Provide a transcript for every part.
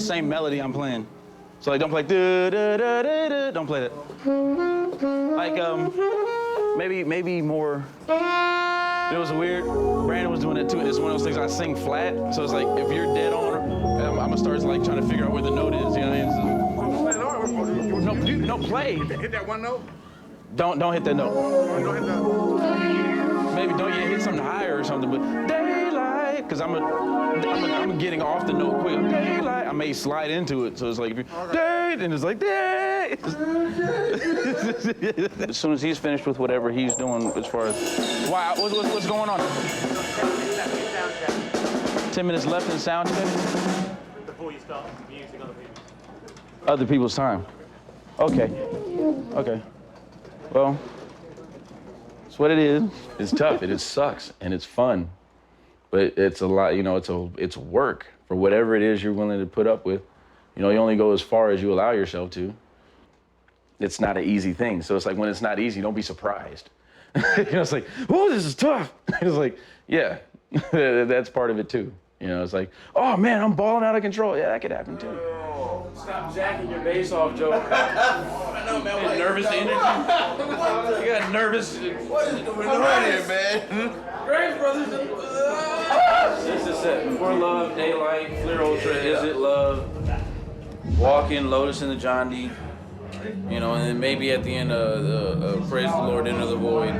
the same melody I'm playing. So like, don't play do-do-do-do-do, don't play that. Like, maybe more. It was weird. Brandon was doing it too. It's one of those things I sing flat, so it's like if you're dead on, I'm gonna start like trying to figure out where the note is. You know what I mean? So, no, play. Hit that one note. Don't hit that note. Don't hit that. Maybe don't hit something higher or something, but daylight, because I'm getting off the note quick. Daylight, I may slide into it, so it's like if you day, and it's like day. As soon as he's finished with whatever he's doing, as far as wow, what's going on? 10 minutes left in sound check. Before you start using Other people's time. Okay. Well, it's what it is. It's tough. It sucks, and it's fun, but it's a lot. You know, it's work for whatever it is you're willing to put up with. You know, you only go as far as you allow yourself to. It's not an easy thing. So it's like when it's not easy, don't be surprised. You know, it's like, oh, this is tough. It's like, yeah, that's part of it too. You know, it's like, oh man, I'm balling out of control. Yeah, that could happen too. Stop jacking your bass off, Joe. I know, man. What, nervous energy? You got nervous. What is going on here, man? Graves Brothers. This is it. For Love, Daylight, Fleer Ultra, Is It Love, Walk-In, Lotus in the John D. You know, and then maybe at the end of Praise the Lord, Enter the Void,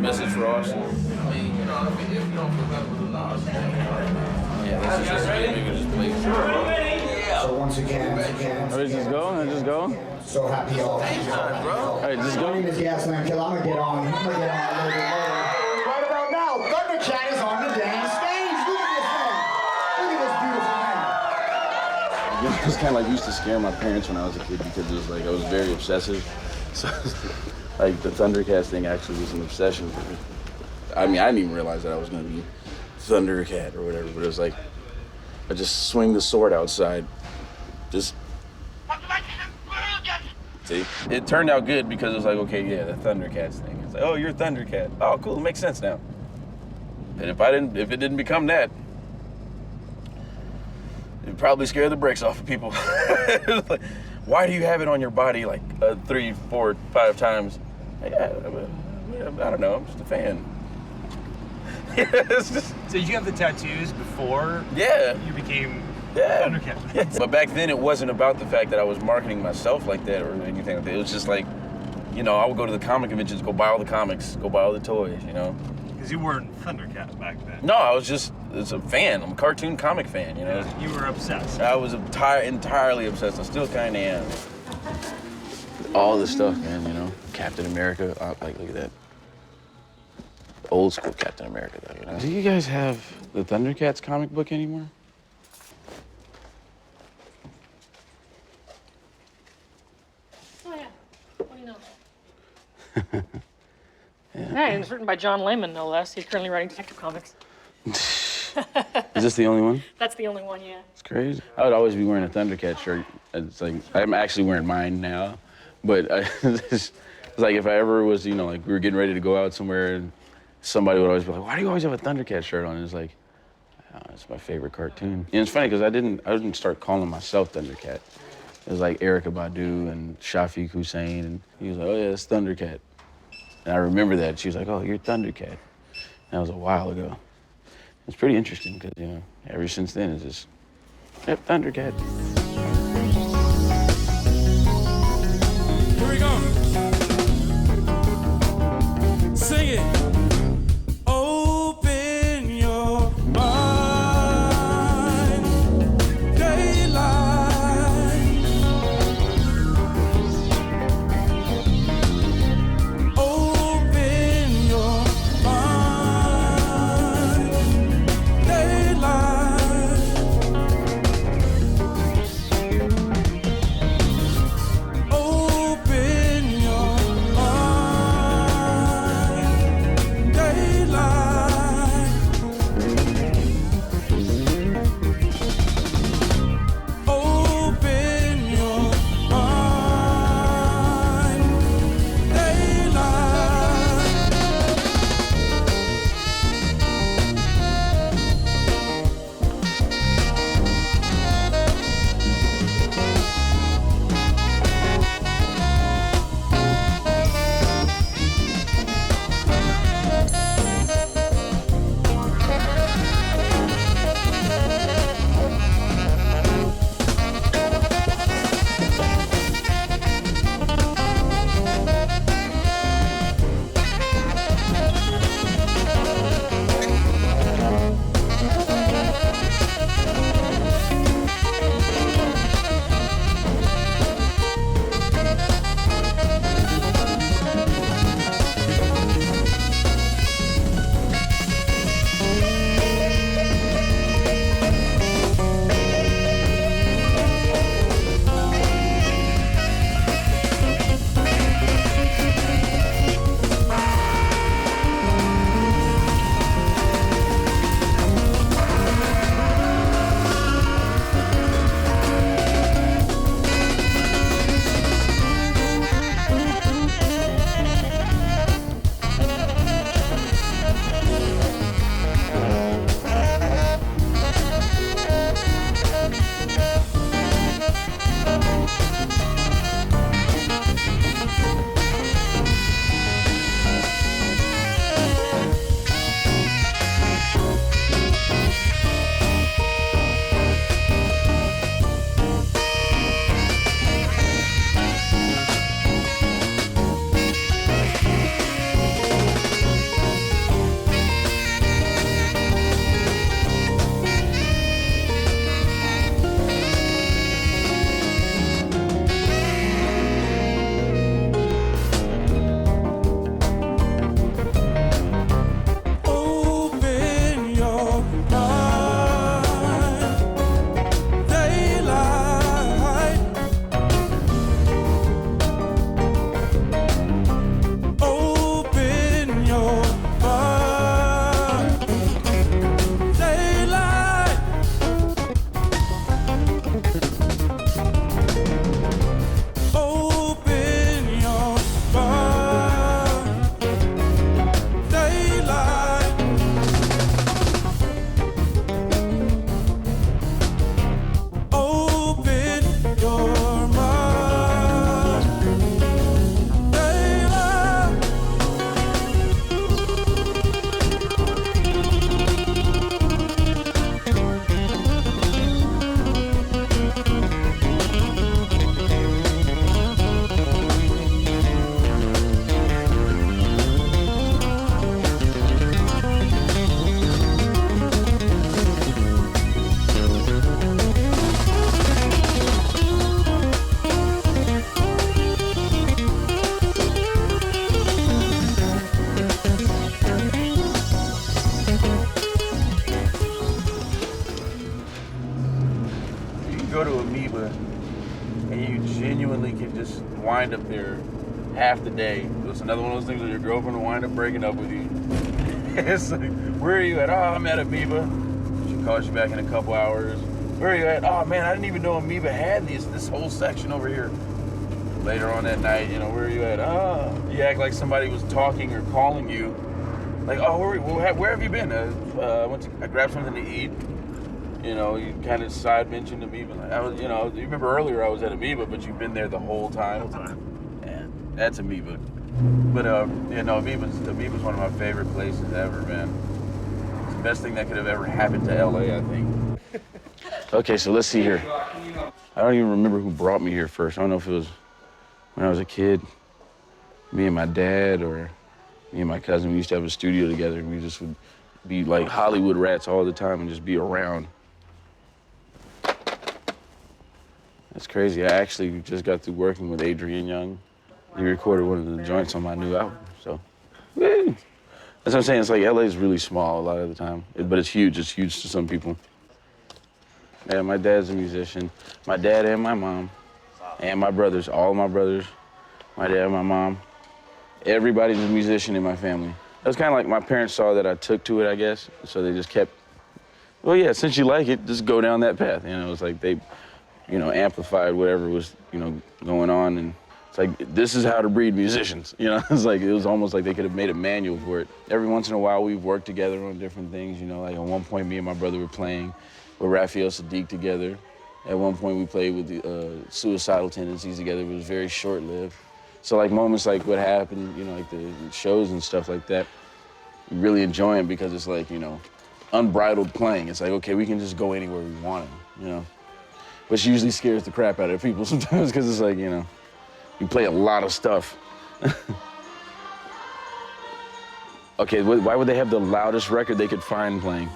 Message for Austin. I mean, you know, if you don't feel that with the knowledge, yeah, this is just a game. Just play. So once again. Let's just go. So happy y'all. All right, just My go. name is Gasland Kill. I'm gonna get on a little bit later. Right about now, Thundercat is on the damn stage. Look at this man. Look at this beautiful man. It was kind of like used to scare my parents when I was a kid because it was like I was very obsessive. So like the Thundercats thing actually was an obsession for me. I mean, I didn't even realize that I was gonna be Thundercat or whatever, but it was like I just swing the sword outside. Just see, it turned out good because it was like, okay, yeah, the Thundercats thing. It's like, oh, you're Thundercat. Oh, cool, it makes sense now. And if it didn't become that, it'd probably scare the brakes off of people. Like, why do you have it on your body like 3, 4, 5 times? Yeah, I don't know. I'm just a fan. It's just, So you have the tattoos before you became Thundercat? Yeah. But back then it wasn't about the fact that I was marketing myself like that or anything like that. It was just like, you know, I would go to the comic conventions, go buy all the comics, go buy all the toys, you know? Because you weren't Thundercat back then. No, I was a fan. I'm a cartoon comic fan, you know? Yeah, you were obsessed. I was entirely obsessed. I still kind of am. All this stuff, man, you know? Captain America, like, look at that. Old school Captain America, though, you know? Do you guys have the Thundercats comic book anymore? Oh, yeah. What do you know? Yeah, it was written by John Layman, no less. He's currently writing Detective Comics. Is this the only one? That's the only one, yeah. It's crazy. I would always be wearing a Thundercat shirt. It's like, I'm actually wearing mine now. But it's like if I ever was, you know, like we were getting ready to go out somewhere and somebody would always be like, why do you always have a Thundercat shirt on? And it's like, oh, it's my favorite cartoon. And it's funny because I didn't start calling myself Thundercat. It was like Erykah Badu and Shafiq Hussein, and he was like, oh yeah, it's Thundercat. And I remember that. She was like, oh, you're Thundercat. And that was a while ago. It's pretty interesting because, you know, ever since then it's just, yep, Thundercat. Here we go. Sing it. Open your mind. Daylight. Open your mind. Daylight. Open your mind. Daylight. Open your mind. Daylight. Open your mind. Daylight. Open your mind. Daylight. Open your mind. Daylight. Open your mind. Daylight. You can go to Amoeba and you genuinely can just wind up there half the day. It's another one of those things where your girlfriend will wind up breaking up with you. It's like, where are you at? Oh, I'm at Amoeba. She calls you back in a couple hours. Where are you at? Oh man, I didn't even know Amoeba had this whole section over here. Later on that night, you know, where are you at? Oh, you act like somebody was talking or calling you Like, oh, where have you been? I grabbed something to eat. You know, you kind of side mentioned Amoeba. Like, you remember earlier I was at Amoeba, but you've been there the whole time. Yeah, that's Amoeba. But Amoeba's one of my favorite places ever, man. It's the best thing that could have ever happened to LA, I think. Okay, so let's see here. I don't even remember who brought me here first. I don't know if it was when I was a kid, me and my dad, or me and my cousin. We used to have a studio together, and we just would be like Hollywood rats all the time and just be around. That's crazy. I actually just got through working with Adrian Young. He recorded one of the joints on my new album, so. Woo. That's what I'm saying. It's like LA is really small a lot of the time, but it's huge. It's huge to some people. Yeah, my dad's a musician. My dad and my mom, and my brothers, all my brothers, my dad and my mom. Everybody's a musician in my family. It was kind of like my parents saw that I took to it, I guess, so they just kept, well, yeah, since you like it, just go down that path. You know, it's like they, amplified whatever was, going on, and it's like, this is how to breed musicians. It's like, it was almost like they could have made a manual for it. Every once in a while, we've worked together on different things, like at one point, me and my brother were playing with Raphael Sadiq together. At one point, we played with the Suicidal Tendencies together. It was very short-lived. So like moments like what happened, like the shows and stuff like that, we really enjoy them because it's like, unbridled playing. It's like, okay, we can just go anywhere we want to, Which usually scares the crap out of people sometimes because it's like, you play a lot of stuff. Okay, why would they have the loudest record they could find playing?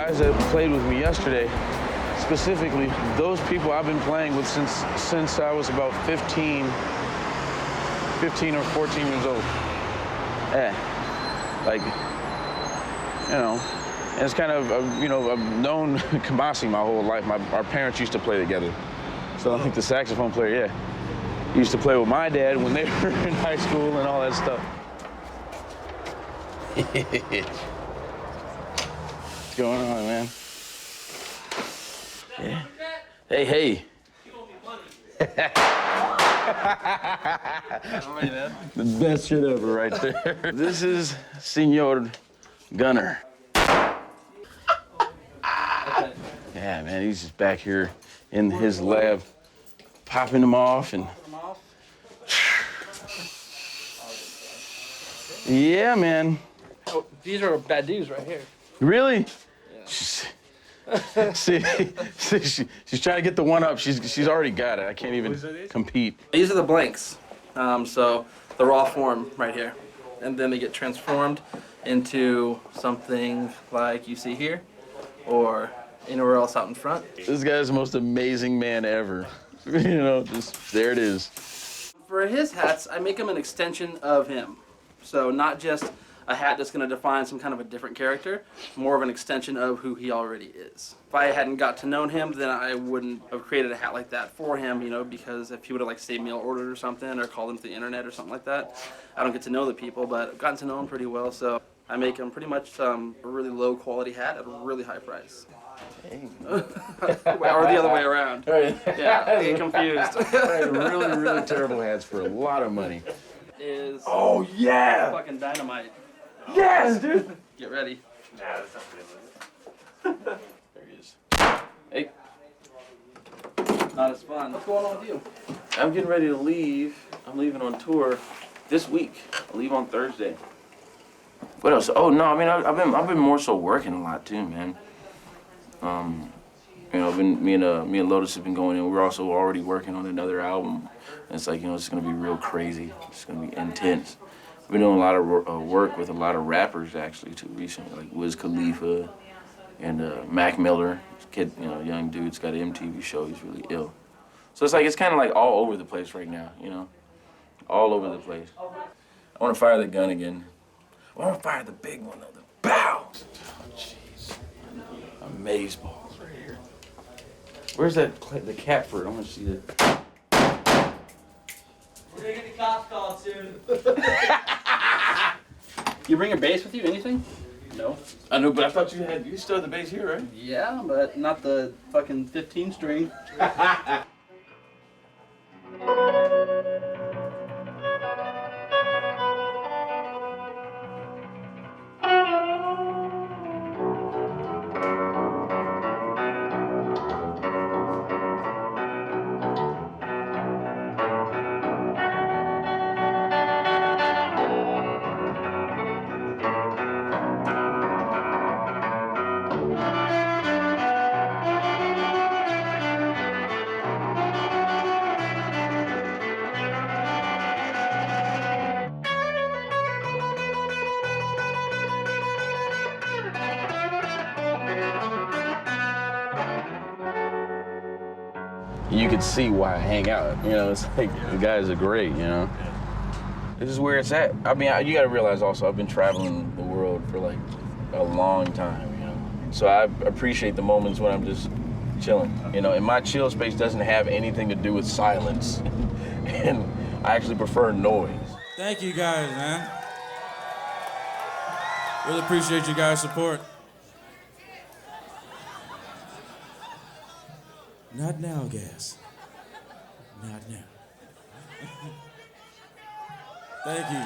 guys that played with me yesterday, specifically, those people I've been playing with since I was about 15 or 14 years old. Yeah, like, you know, and it's kind of, you know, I've known Kamasi my whole life. Our parents used to play together. So I think the saxophone player, yeah, he used to play with my dad when they were in high school and all that stuff. What's going on, man? Yeah. Hey, hey. The best shit ever right there. This is Senor Gunner. Yeah, man, he's just back here in his lab, popping them off and. Yeah, man. Oh, these are bad dudes right here. Really? Yeah. See, she's trying to get the one up. She's already got it. I can't even compete. These are the blanks. So the raw form right here. And then they get transformed into something like you see here or anywhere else out in front. This guy's the most amazing man ever. You know, just there it is. For his hats, I make them an extension of him. So not just a hat that's going to define some kind of a different character, more of an extension of who he already is. If I hadn't got to know him, then I wouldn't have created a hat like that for him, you know, because if he would have like say mail ordered or something or called him to the internet or something like that, I don't get to know the people, but I've gotten to know him pretty well, so I make him pretty much a really low quality hat at a really high price. Hey. Or the other way around. Right. Yeah, get confused. Really, really terrible hats for a lot of money. Is oh yeah, fucking dynamite. Yes, dude. Get ready. Nah, that's not good. There he is. Hey. Not as fun. What's going on with you? I'm getting ready to leave. I'm leaving on tour this week. I leave on Thursday. What else? Oh no, I mean I've been more so working a lot too, man. You know, me and Lotus have been going in. We're also already working on another album. And it's like, you know, it's gonna be real crazy. It's gonna be intense. I've been doing a lot of work with a lot of rappers actually too recently, like Wiz Khalifa and Mac Miller. Kid, you know, young dude's got an MTV show. He's really ill. So it's like it's kind of like all over the place right now, you know, all over the place. I want to fire the gun again. I want to fire the big one though. The bow. Oh jeez. Amazeballs right here. Where's the cap for it? I want to see that. We're gonna get the cops called soon. You bring your bass with you? Anything? No. I know, but I thought you still had the bass here, right? Yeah, but not the fucking 15 string. You could see why I hang out. You know, it's like the guys are great, you know. This is where it's at. I mean, you gotta realize also, I've been traveling the world for like a long time, you know. So I appreciate the moments when I'm just chilling, you know. And my chill space doesn't have anything to do with silence. And I actually prefer noise. Thank you guys, man. Really appreciate you guys' support. Not now, guys. Not now. Thank you.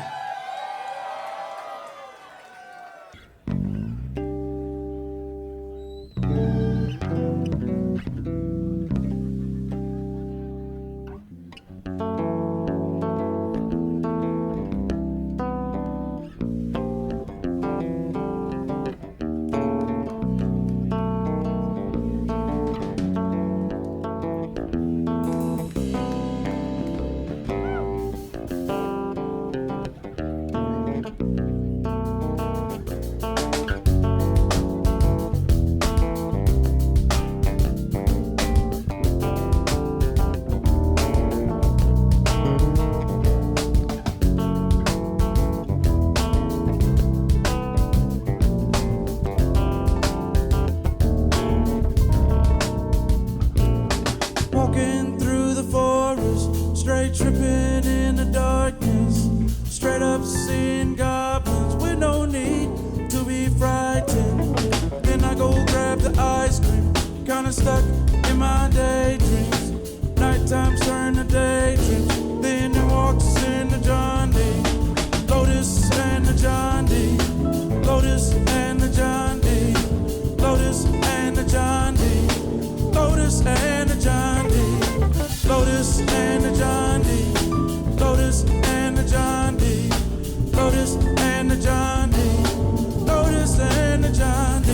kinda stuck in my daydreams. Nighttime turn to daydreams. Then it walks in the John D. Lotus and the John D. Lotus and the John D. Lotus and the John D. Lotus and the John D. Lotus and the John D. Lotus and the John D. Lotus and the John D. Lotus and the John D.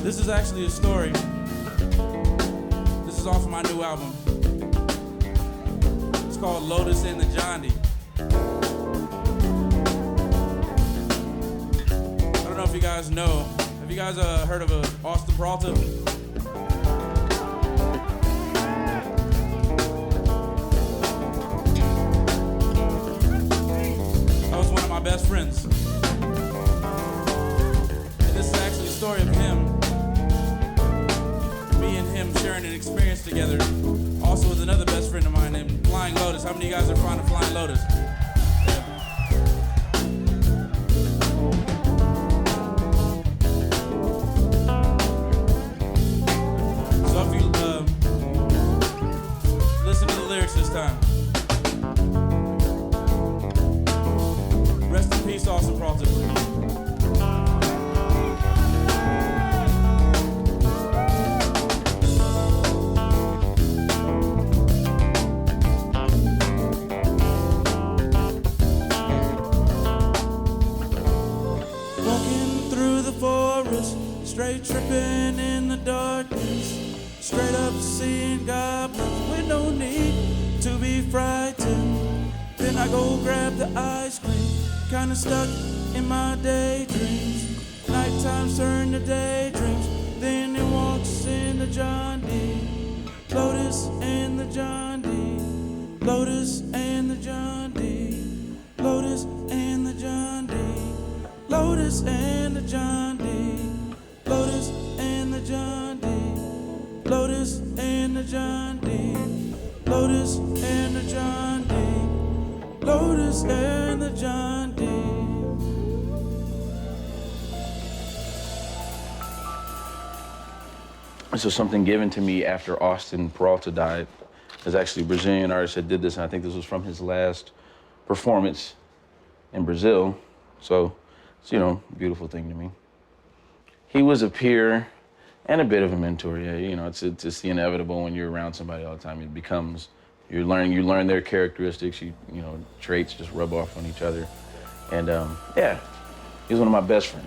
This is actually a story. This is off of my new album. It's called Lotus and the John D. I don't know if you guys know. Have you guys heard of Austin Peralta? That was one of my best friends. And this is actually a story of him. Me and him sharing an experience together. Also with another best friend of mine named Flying Lotus. How many of you guys are fond of Flying Lotus? So if you listen to the lyrics this time. Rest in peace, Austin Peralta. Straight tripping in the darkness, straight up seeing goblins with no need to be frightened. Then I go grab the ice cream, kinda stuck in my daydreams. Nighttime turn to daydreams, then it walks in the John D. Lotus and the John D. Lotus and the John D. Lotus and the John D. Lotus and the John D. Lotus and the John D. Lotus and the John D. Lotus and the John D. Lotus and the John D. This was something given to me after Austin Peralta died. There's actually a Brazilian artist that did this, and I think this was from his last performance in Brazil. So it's, you know, a beautiful thing to me. He was a peer and a bit of a mentor. Yeah, you know, it's the inevitable when you're around somebody all the time. It becomes, you learn their characteristics, you know, traits just rub off on each other. And yeah, he was one of my best friends.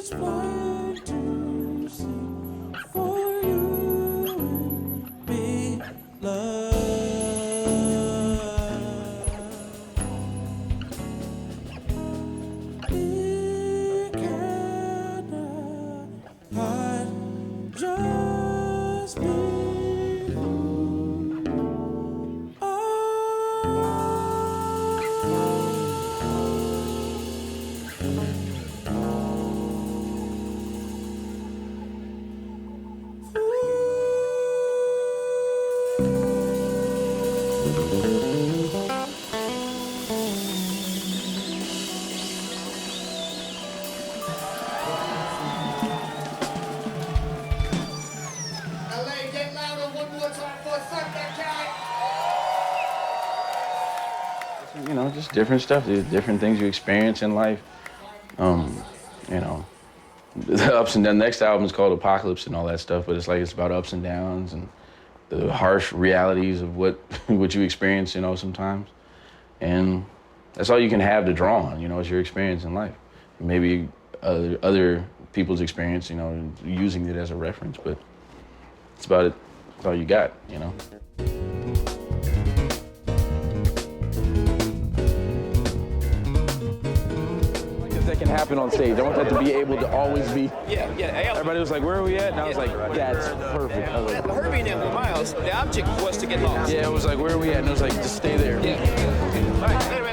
is fire to sing for you and me, love. It cannot hide, just be who you are. LA, get louder one more time for Thundercat. You know, just different stuff. There's different things you experience in life. You know, the ups and downs. Next album is called Apocalypse and all that stuff, but it's about ups and downs and the harsh realities of what you experience, you know, sometimes. And that's all you can have to draw on, you know, is your experience in life. Maybe other people's experience, you know, using it as a reference, but it's about it. That's all you got, you know. That can happen on stage. I want that to be able to always be. Yeah. Everybody was like, "Where are we at?" And I was like, "That's perfect." I was like, Her being at Miles, the object was to get lost. yeah, it was like, "Where are we at?" And it was like, "Just stay there." Yeah. All right. Anyway.